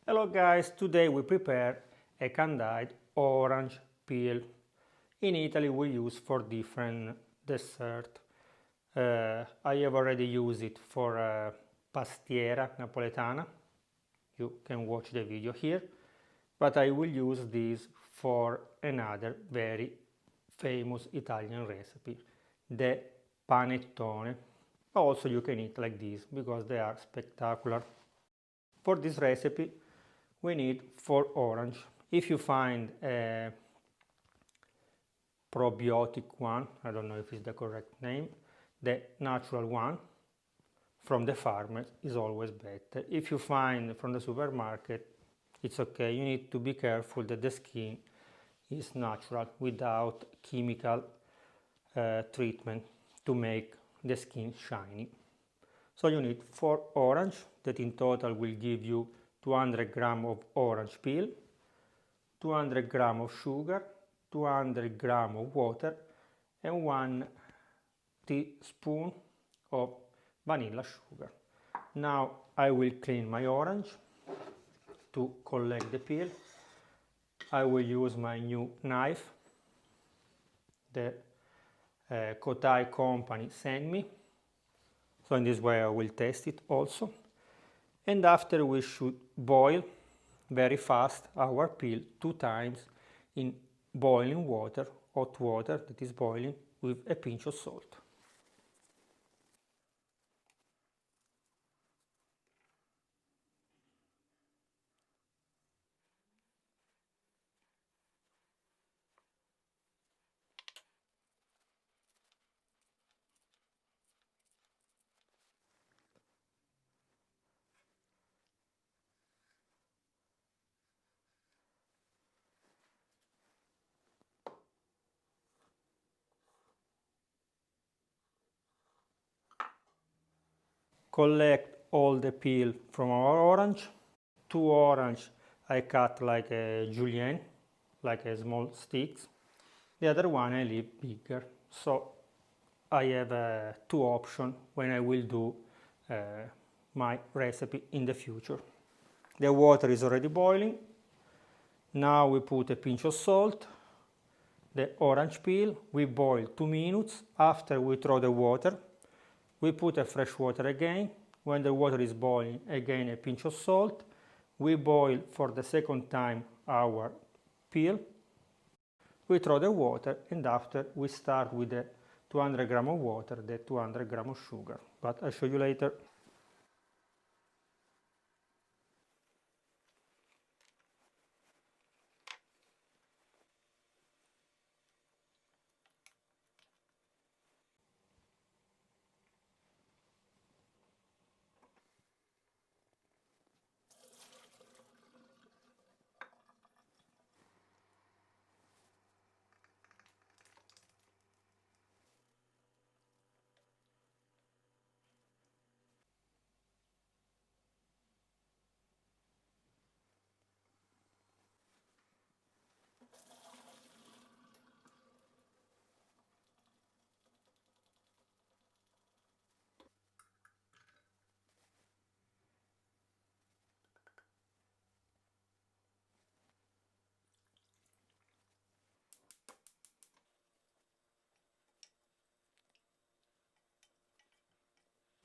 Hello guys, today we prepare a candied orange peel. In Italy we use for different dessert. I have already used it for pastiera napoletana. You can watch the video here. But I will use this for another very famous Italian recipe, the panettone. Also you can eat like this because they are spectacular. For this recipe we need 4 orange. If you find a probiotic one, I don't know if it's the correct name, the natural one from the farmers is always better. If you find from the supermarket, it's okay. You need to be careful that the skin is natural without chemical treatment to make the skin shiny. So you need 4 orange that in total will give you 200 grams of orange peel, 200 grams of sugar, 200 grams of water and 1 teaspoon of vanilla sugar. Now I will clean my orange to collect the peel. I will use my new knife the Kotai company sent me. So in this way I will test it also. And after we should boil very fast our peel 2 times in boiling water, hot water that is boiling, with a pinch of salt. Collect all the peel from our orange. 2 orange I cut like a julienne, like a small sticks. The other one I leave bigger. So I have 2 options when I will do my recipe in the future. The water is already boiling. Now we put a pinch of salt, the orange peel, we boil 2 minutes. After we throw the water, we put a fresh water again. When the water is boiling, again a pinch of salt. We boil for the second time our peel. We throw the water and after we start with the 200 grams of water, the 200 grams of sugar. But I'll show you later.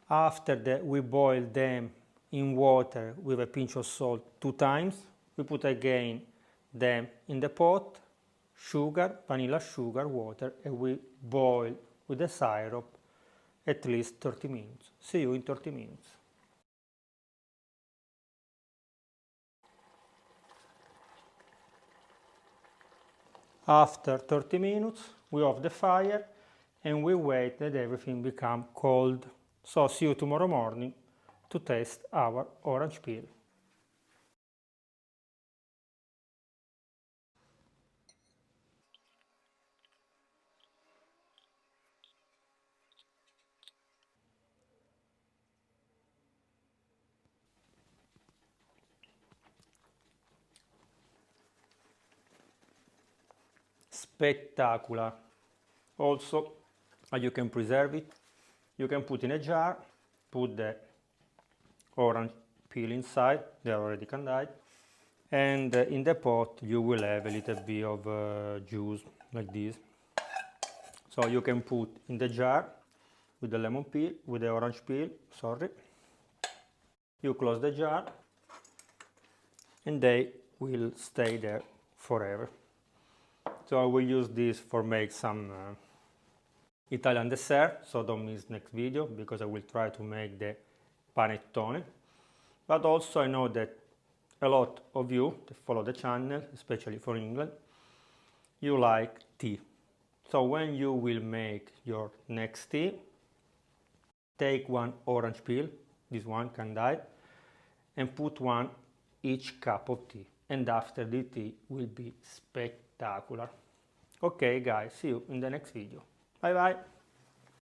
After that, we boil them in water with a pinch of salt 2 times. We put again them in the pot, sugar, vanilla sugar, water, and we boil with the syrup at least 30 minutes. See you in 30 minutes. After 30 minutes, we off the fire and we wait that everything become cold. So see you tomorrow morning to test our orange peel. Spectacular. Also, you can preserve it. You can put in a jar, put the orange peel inside, they are already candied, And in the pot you will have a little bit of juice like this. So you can put in the jar with the lemon peel, with the orange peel, sorry. You close the jar and they will stay there forever. So I will use this for make some Italian dessert, so don't miss next video because I will try to make the panettone. But also I know that a lot of you that follow the channel, especially for England, you like tea. So when you will make your next tea, take one orange peel, this one candied, and put one each cup of tea. And after the tea will be spectacular. Okay guys, see you in the next video. Bye bye.